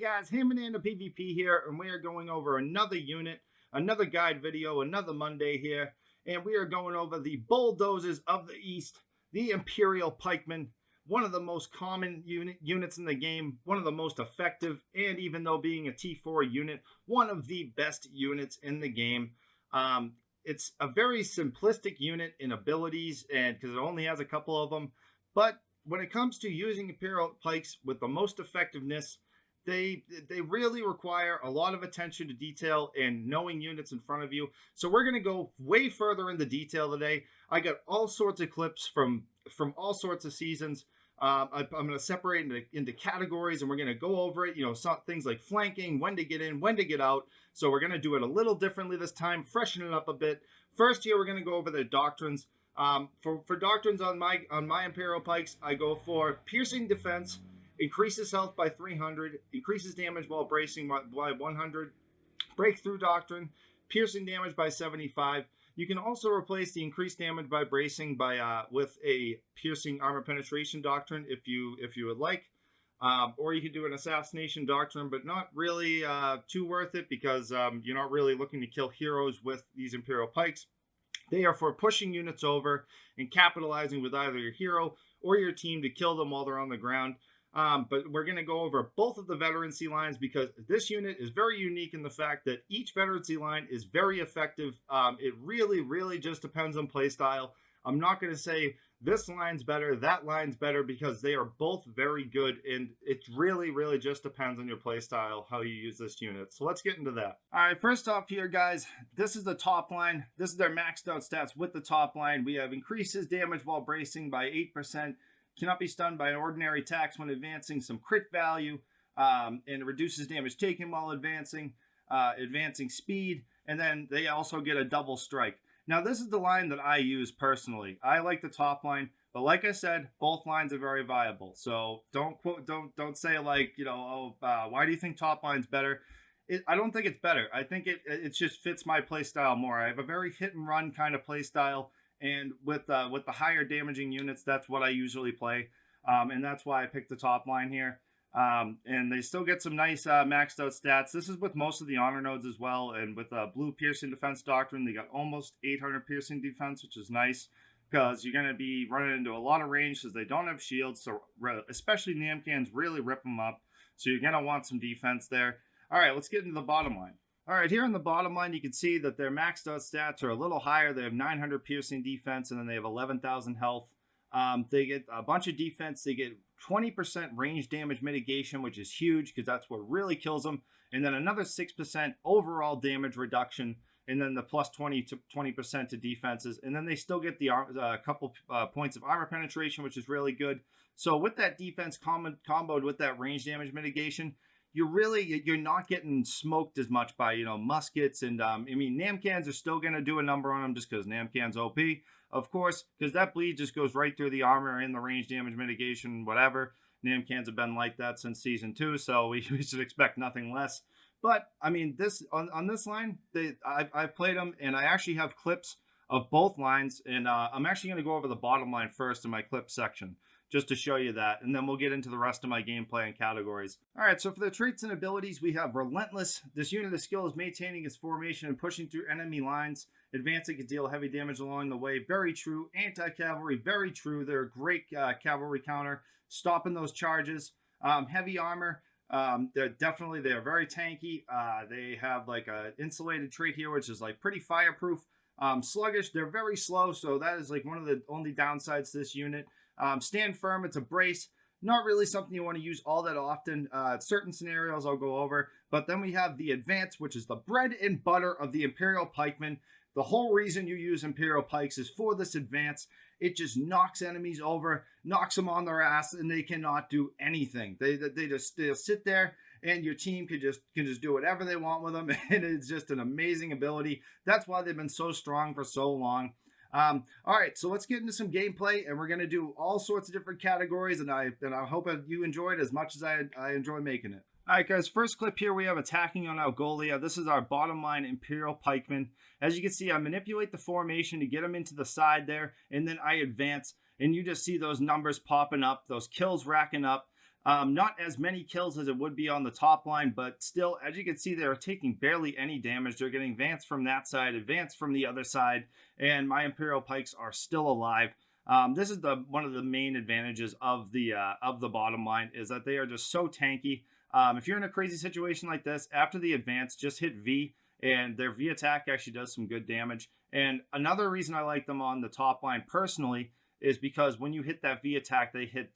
guys, HandBananaPvP here, and we are going over another unit, another guide video, another Monday here, and we are going over the Bulldozers of the East, the Imperial Pikemen, one of the most common units in the game, one of the most effective, and even though being a T4 unit, one of the best units in the game. It's a very simplistic unit in abilities, and because it only has a couple of them, but when it comes to using Imperial Pikes with the most effectiveness, they really require a lot of attention to detail and knowing units in front of you. So we're going to go way further into detail today. I got all sorts of clips from all sorts of seasons. I'm going to separate into categories, and we're going to go over it. You know, some things like flanking, when to get in, when to get out. So we're going to do it a little differently this time, freshen it up a bit. First here, we're going to go over the doctrines. For doctrines on my Imperial Pikes, I go for piercing defense, increases health by 300, increases damage while bracing by 100, breakthrough doctrine, piercing damage by 75. You can also replace the increased damage by bracing with a piercing armor penetration doctrine if you would like, or you could do an assassination doctrine, but not really too worth it because you're not really looking to kill heroes with these Imperial Pikes. They are for pushing units over and capitalizing with either your hero or your team to kill them while they're on the ground. But we're going to go over both of the veterancy lines because this unit is very unique in the fact that each veterancy line is very effective. It really just depends on playstyle. I'm not going to say this line's better, that line's better, because they are both very good, and it really just depends on your playstyle, how you use this unit. So let's get into that. All right, first off here, guys, this is the top line. This is their maxed out stats with the top line. We have increases damage while bracing by 8%. Cannot be stunned by an ordinary attacks when advancing, some crit value, and it reduces damage taken while advancing speed, and then they also get a double strike. Now, this is the line that I use personally. I like the top line, but like I said, both lines are very viable. So don't say like, you know, why do you think top line's better? I don't think it's better. I think it just fits my play style more. I have a very hit and run kind of play style. And with the higher damaging units, that's what I usually play. And that's why I picked the top line here. And they still get some nice maxed out stats. This is with most of the honor nodes as well. And with blue piercing defense doctrine, they got almost 800 piercing defense, which is nice because you're going to be running into a lot of range because they don't have shields. So especially Namcans really rip them up. So you're going to want some defense there. All right, let's get into the bottom line. All right, here on the bottom line, you can see that their maxed out stats are a little higher. They have 900 piercing defense, and then they have 11,000 health. They get a bunch of defense. They get 20% range damage mitigation, which is huge because that's what really kills them. And then another 6% overall damage reduction, and then the plus 20% to defenses. And then they still get the couple points of armor penetration, which is really good. So with that defense comboed with that range damage mitigation, you're not getting smoked as much by, you know, muskets. And I mean, Namcans are still going to do a number on them just because Namcan's OP, of course, because that bleed just goes right through the armor and the range damage mitigation, whatever. Namcans have been like that since season 2, so we should expect nothing less. But I mean, this on this line, I've played them, and I actually have clips of both lines, and I'm actually going to go over the bottom line first in my clip section, just to show you that, and then we'll get into the rest of my gameplay and categories. All right, so for the traits and abilities, we have Relentless. This unit of skill is maintaining its formation and pushing through enemy lines. Advancing can deal heavy damage along the way. Very true. Anti-cavalry, very true. They're a great cavalry counter, stopping those charges. Heavy armor, they're very tanky. They have like a insulated trait here, which is like pretty fireproof. Sluggish, they're very slow, so that is like one of the only downsides to this unit. Stand firm, it's a brace. Not really something you want to use all that often. Certain scenarios I'll go over. But then we have the advance, which is the bread and butter of the Imperial Pikemen. The whole reason you use Imperial Pikes is for this advance. It just knocks enemies over, knocks them on their ass, and they cannot do anything. They'll sit there, and your team can just do whatever they want with them, and it's just an amazing ability. That's why they've been so strong for so long. All right, so let's get into some gameplay, and we're going to do all sorts of different categories, and I hope you enjoyed as much as I enjoy making it. All right, guys, first clip here, we have attacking on Algolia. This is our bottom line Imperial Pikemen. As you can see, I manipulate the formation to get them into the side there, and then I advance, and you just see those numbers popping up, those kills racking up. Not as many kills as it would be on the top line, but still, as you can see, they're taking barely any damage. They're getting advanced from that side, advanced from the other side, and my Imperial Pikes are still alive. This is one of the main advantages of the bottom line, is that they are just so tanky. If you're in a crazy situation like this, after the advance, just hit V, and their V attack actually does some good damage. And another reason I like them on the top line personally is because when you hit that V attack, they hit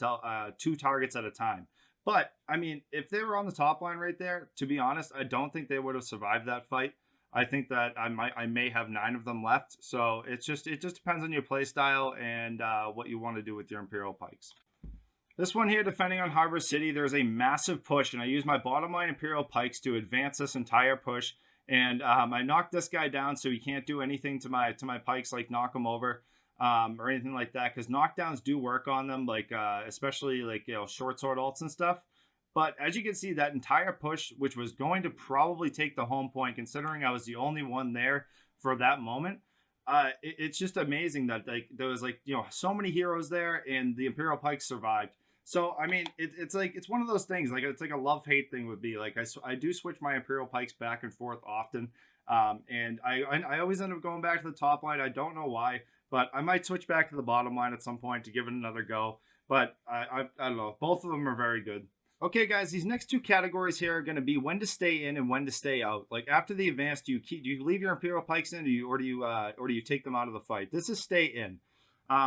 2 targets at a time. But I mean, if they were on the top line right there, to be honest, I don't think they would have survived that fight. I think that I may have 9 of them left. So it just depends on your play style and what you want to do with your Imperial Pikes. This one here, defending on Harbor City, there's a massive push, and I use my bottom line Imperial Pikes to advance this entire push. And I knocked this guy down, so he can't do anything to my pikes, like knock him over or anything like that, because knockdowns do work on them, like especially like, you know, short sword ults and stuff. But as you can see, that entire push, which was going to probably take the home point, considering I was the only one there for that moment, it's just amazing that like there was, like, you know, so many heroes there, and the Imperial Pikes survived. So I mean, it's like, it's one of those things, like it's like a love-hate thing would be like, I do switch my Imperial Pikes back and forth often, and I always end up going back to the top line. I don't know why, but I might switch back to the bottom line at some point to give it another go. But I don't know, both of them are very good. Okay, guys, these next 2 categories here are going to be when to stay in and when to stay out. Like after the advance, do you leave your Imperial Pikes in, or do you take them out of the fight? This is stay in.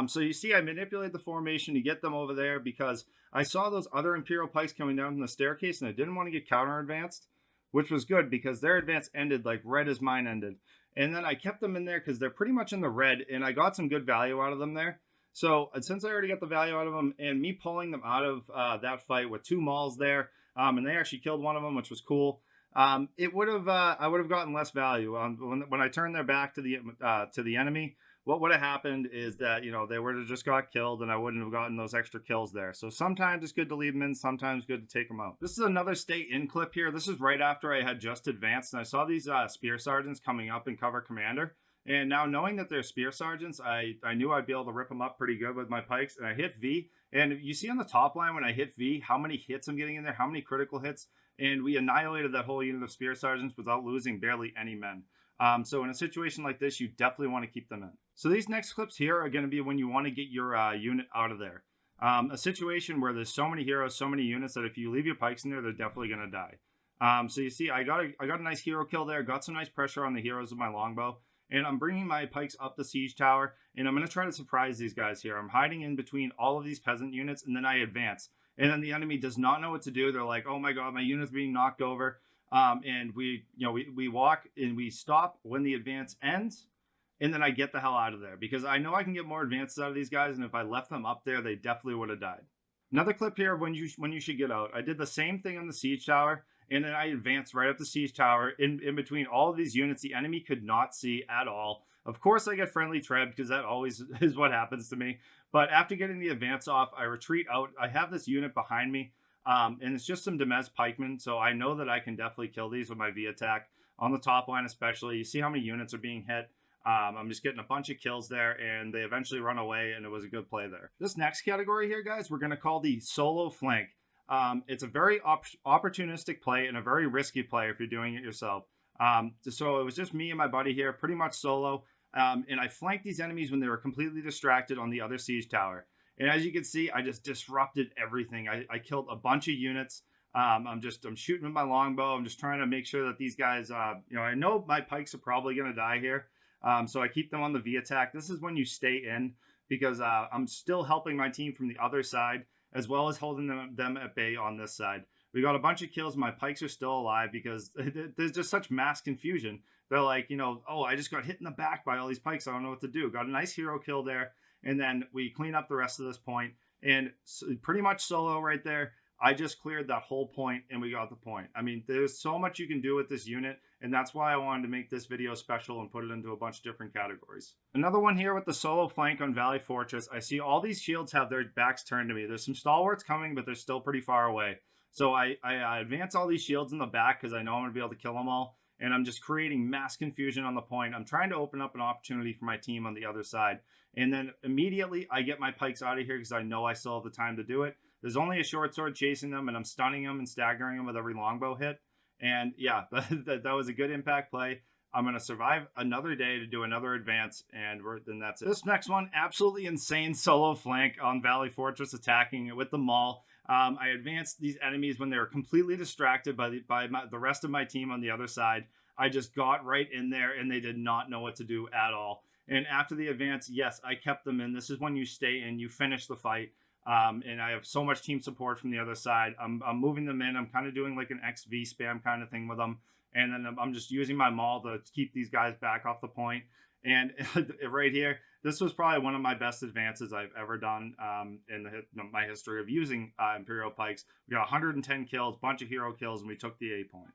So you see, I manipulate the formation to get them over there because I saw those other Imperial Pikes coming down from the staircase, and I didn't want to get counter advanced, which was good because their advance ended like red as mine ended. And then I kept them in there because they're pretty much in the red, and I got some good value out of them there. So since I already got the value out of them, and me pulling them out of that fight with 2 mauls there, and they actually killed one of them, which was cool. It would have I would have gotten less value when I turned their back to the enemy. What would have happened is that, you know, they would have just got killed, and I wouldn't have gotten those extra kills there. So sometimes it's good to leave them in, sometimes good to take them out. This is another stay in clip here. This is right after I had just advanced, and I saw these spear sergeants coming up and cover commander. And now, knowing that they're spear sergeants, I knew I'd be able to rip them up pretty good with my pikes. And I hit V, and you see on the top line when I hit V how many hits I'm getting in there, how many critical hits, and we annihilated that whole unit of spear sergeants without losing barely any men. So in a situation like this, you definitely want to keep them in. So these next clips here are going to be when you want to get your unit out of there. A situation where there's so many heroes, so many units, that if you leave your pikes in there, they're definitely going to die. So you see, I got a nice hero kill there, got some nice pressure on the heroes with my longbow, and I'm bringing my pikes up the siege tower, and I'm going to try to surprise these guys here. I'm hiding in between all of these peasant units, and then I advance. And then the enemy does not know what to do. They're like, oh my god, my unit's being knocked over. And we walk and we stop when the advance ends, and then I get the hell out of there because I know I can get more advances out of these guys, and if I left them up there, they definitely would have died. Another clip here of when you should get out. I did the same thing on the siege tower, and then I advanced right up the siege tower in between all of these units the enemy could not see at all. Of course, I get friendly tread because that always is what happens to me. But after getting the advance off, I retreat out. I have this unit behind me. And it's just some Demez pikemen, so I know that I can definitely kill these with my V attack on the top line especially. You see how many units are being hit. I'm just getting a bunch of kills there, and they eventually run away, and it was a good play there. This next category here, guys, we're going to call the solo flank. It's a very opportunistic play and a very risky play if you're doing it yourself. So it was just me and my buddy here, pretty much solo, and I flanked these enemies when they were completely distracted on the other siege tower. And as you can see, I just disrupted everything. I killed a bunch of units. I'm shooting with my longbow. I'm just trying to make sure that these guys, I know my pikes are probably going to die here. So I keep them on the V attack. This is when you stay in because I'm still helping my team from the other side as well as holding them at bay on this side. We got a bunch of kills. My pikes are still alive because there's just such mass confusion. They're like, oh, I just got hit in the back by all these pikes. I don't know what to do. Got a nice hero kill there. And then we clean up the rest of this point. And pretty much solo right there. I just cleared that whole point and we got the point. I mean, there's so much you can do with this unit. And that's why I wanted to make this video special and put it into a bunch of different categories. Another one here with the solo flank on Valley Fortress. I see all these shields have their backs turned to me. There's some stalwarts coming, but they're still pretty far away. So I advance all these shields in the back because I know I'm going to be able to kill them all. And I'm just creating mass confusion on the point. I'm trying to open up an opportunity for my team on the other side. And then immediately I get my pikes out of here because I know I still have the time to do it. There's only a short sword chasing them, and I'm stunning them and staggering them with every longbow hit. And yeah, that was a good impact play. I'm going to survive another day to do another advance, and then that's it. This next one, absolutely insane solo flank on Valley Fortress, attacking it with the Maul. I advanced these enemies when they were completely distracted by the rest of my team on the other side. I just got right in there, and they did not know what to do at all. And after the advance, yes, I kept them in. This is when you stay in, you finish the fight. And I have so much team support from the other side. I'm moving them in. I'm kind of doing like an XV spam kind of thing with them. And then I'm just using my Maul to keep these guys back off the point. And right here, this was probably one of my best advances I've ever done in my history of using Imperial Pikes. We got 110 kills, bunch of hero kills, and we took the A point.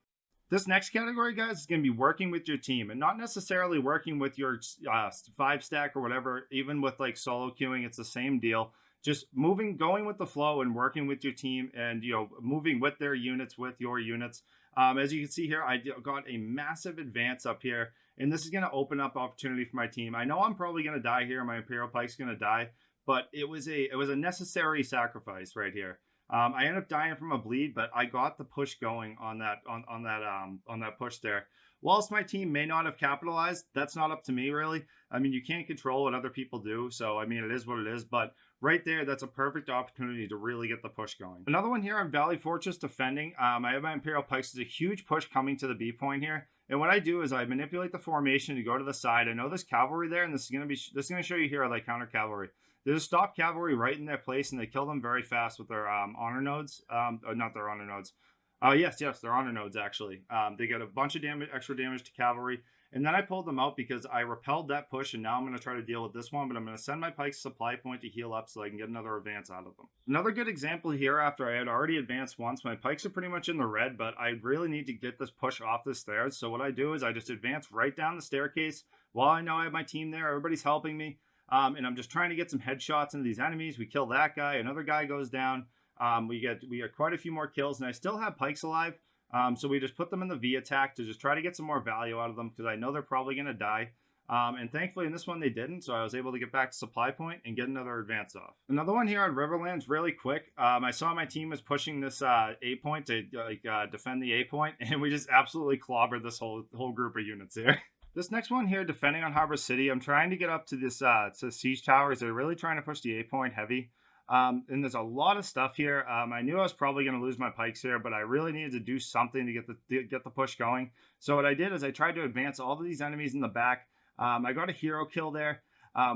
This next category, guys, is going to be working with your team, and not necessarily working with your 5-stack or whatever. Even with like solo queuing, it's the same deal. Just going with the flow and working with your team, and moving with their units, with your units. As you can see here, I got a massive advance up here, and this is going to open up opportunity for my team. I know I'm probably going to die here. My Imperial Pike's going to die, but it was a necessary sacrifice right here. I ended up dying from a bleed, but I got the push going on that push there. Whilst my team may not have capitalized, that's not up to me, really. I mean, you can't control what other people do, so I mean, it is what it is, but right there, that's a perfect opportunity to really get the push going. Another one here on Valley Fortress defending. I have my Imperial Pikes. There's a huge push coming to the B point here, and what I do is I manipulate the formation to go to the side. I know there's cavalry there, and this is going to show you here how they counter cavalry. They just stop cavalry right in their place, and they kill them very fast with their honor nodes. Not their honor nodes. Yes, they're honor nodes, actually. They get a bunch of extra damage to cavalry. And then I pulled them out because I repelled that push, and now I'm going to try to deal with this one, but I'm going to send my Pikes supply point to heal up so I can get another advance out of them. Another good example here, after I had already advanced once, my Pikes are pretty much in the red, but I really need to get this push off the stairs. So what I do is I just advance right down the staircase. While I know I have my team there, everybody's helping me. And I'm just trying to get some headshots into these enemies. We kill that guy. Another guy goes down. We get quite a few more kills, and I still have Pikes alive. So we just put them in the V attack to just try to get some more value out of them, because I know they're probably going to die. And thankfully in this one they didn't, so I was able to get back to supply point and get another advance off. Another one here on Riverlands, really quick. I saw my team was pushing this A point to defend the A point, and we just absolutely clobbered this whole group of units here. This next one here, defending on Harbor City, I'm trying to get up to this to siege towers. They're really trying to push the A point heavy. And there's a lot of stuff here. I knew I was probably going to lose my Pikes here, but I really needed to do something to get the push going. So what I did is I tried to advance all of these enemies in the back. I got a hero kill there.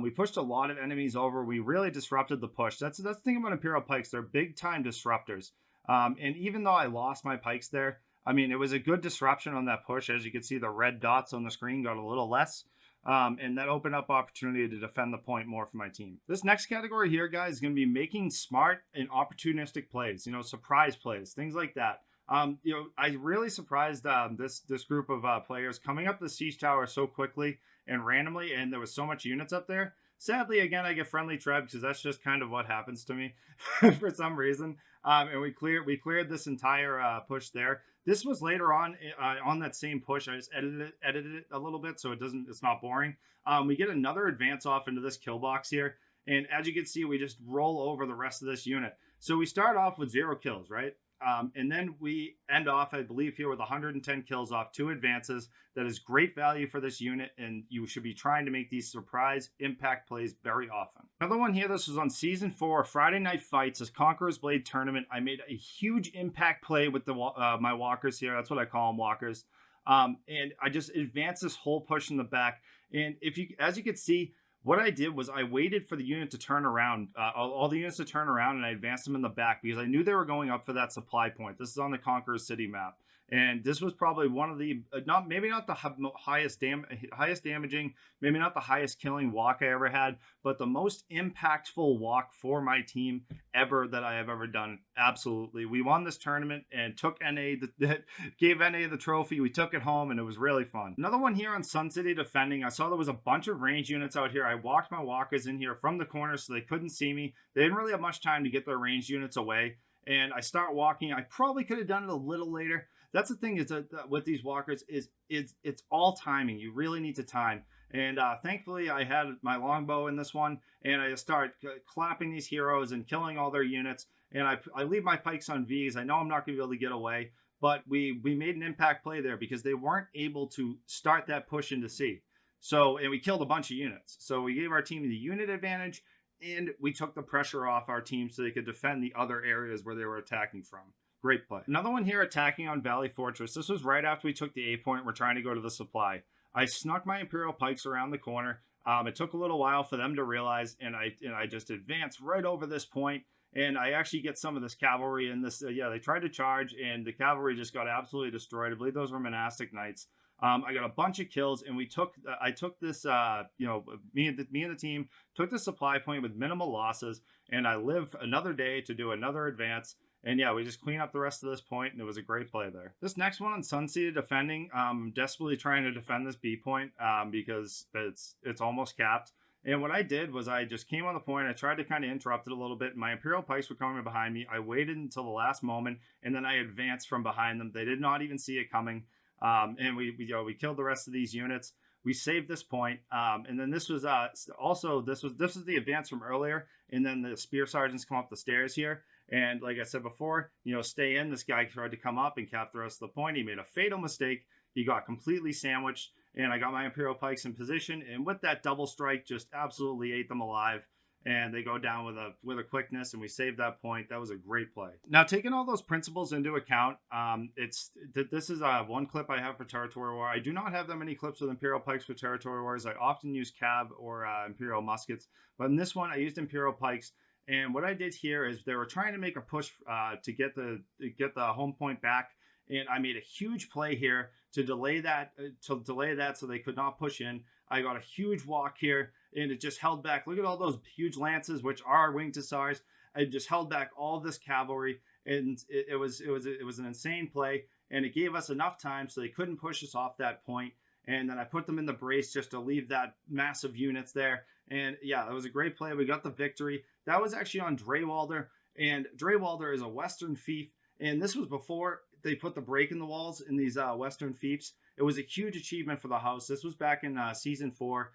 We pushed a lot of enemies over. We really disrupted the push. That's the thing about Imperial Pikes. They're big time disruptors. And even though I lost my Pikes there, I mean, it was a good disruption on that push. As you can see, the red dots on the screen got a little less. And that opened up opportunity to defend the point more for my team. This next category here, guys, is going to be making smart and opportunistic plays, surprise plays, things like that. I really surprised this group of players coming up the siege tower so quickly and randomly, and there was so much units up there. Sadly, again, I get friendly treb because that's just kind of what happens to me for some reason. And we cleared this entire push there. This was later on that same push. I just edited it a little bit so it's not boring. We get another advance off into this kill box here, and as you can see, we just roll over the rest of this unit. So we start off with 0 kills, right? And then we end off, I believe, here with 110 kills off 2 advances. That is great value for this unit, and you should be trying to make these surprise impact plays very often. Another one here, this was on Season 4, Friday Night Fights, this Conqueror's Blade tournament. I made a huge impact play with my walkers here. That's what I call them, walkers. And I just advanced this whole push in the back. And as you can see, what I did was I waited for the unit to turn around, all the units to turn around, and I advanced them in the back because I knew they were going up for that supply point. This is on the Conqueror City map. And this was probably one of the, maybe not the highest damaging, maybe not the highest killing walk I ever had, but the most impactful walk for my team ever that I have ever done. Absolutely. We won this tournament and took gave NA the trophy. We took it home and it was really fun. Another one here on Sun City defending. I saw there was a bunch of range units out here. I walked my walkers in here from the corner so they couldn't see me. They didn't really have much time to get their range units away. And I start walking. I probably could have done it a little later. That's the thing is that with these walkers is it's all timing. You really need to time. And thankfully, I had my longbow in this one, and I just started clapping these heroes and killing all their units. And I leave my pikes on V's. I know I'm not going to be able to get away, but we made an impact play there because they weren't able to start that push into C. So, and we killed a bunch of units. So we gave our team the unit advantage, and we took the pressure off our team so they could defend the other areas where they were attacking from. Great play. Another one here attacking on Valley Fortress. This was right after we took the A point. We're trying to go to the supply. I snuck my Imperial Pikes around the corner. It took a little while for them to realize, and I just advanced right over this point, and I actually get some of this cavalry in this. Yeah, they tried to charge, and the cavalry just got absolutely destroyed. I believe those were monastic knights. I got a bunch of kills, and I took this, me and the team took the supply point with minimal losses, and I live another day to do another advance. And yeah, we just clean up the rest of this point, and it was a great play there. This next one on Sunseated defending, desperately trying to defend this B point because it's almost capped. And what I did was I just came on the point. I tried to kind of interrupt it a little bit. My Imperial Pikes were coming behind me. I waited until the last moment, and then I advanced from behind them. They did not even see it coming. And we killed the rest of these units. We saved this point, and then this was also this was the advance from earlier, and then the spear sergeants come up the stairs here. And like I said before, stay in. This guy tried to come up and cap the rest of the point. He made a fatal mistake. He got completely sandwiched, and I got my Imperial Pikes in position. And with that double strike, just absolutely ate them alive. And they go down with a quickness, and we saved that point. That was a great play. Now, taking all those principles into account, this is one clip I have for Territory War. I do not have that many clips with Imperial Pikes for Territory Wars. I often use Cab or Imperial Muskets, but in this one, I used Imperial Pikes. And what I did here is they were trying to make a push to get the home point back, and I made a huge play here to delay that so they could not push in. I got a huge walk here, and it just held back. Look at all those huge lances, which are winged hussars. I just held back all of this cavalry, and it was an insane play, and it gave us enough time so they couldn't push us off that point. And then I put them in the brace just to leave that massive units there. And yeah, that was a great play. We got the victory. That was actually on Drewalder, and Drewalder is a Western fief, and this was before they put the break in the walls in these Western fiefs. It was a huge achievement for the house. This was back in season 4.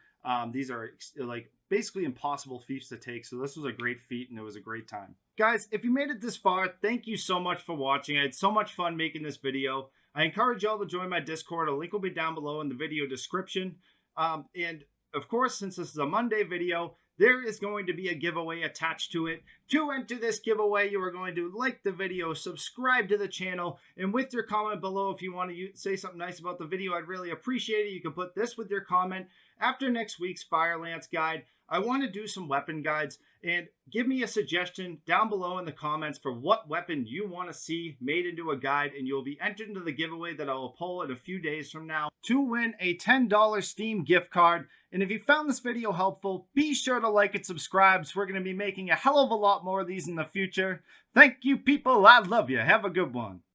These are like basically impossible fiefs to take, so this was a great feat, and it was a great time. Guys, if you made it this far, thank you so much for watching. I had so much fun making this video. I encourage y'all to join my Discord. A link will be down below in the video description. And of course, since this is a Monday video, there is going to be a giveaway attached to it. To enter this giveaway, you are going to like the video, subscribe to the channel, and with your comment below, if you want to say something nice about the video, I'd really appreciate it. You can put this with your comment. After next week's Fire Lance guide, I want to do some weapon guides, and give me a suggestion down below in the comments for what weapon you want to see made into a guide, and you'll be entered into the giveaway that I will pull in a few days from now to win a $10 Steam gift card. And if you found this video helpful, be sure to like and subscribe, so we're going to be making a hell of a lot more of these in the future. Thank you, people. I love you. Have a good one.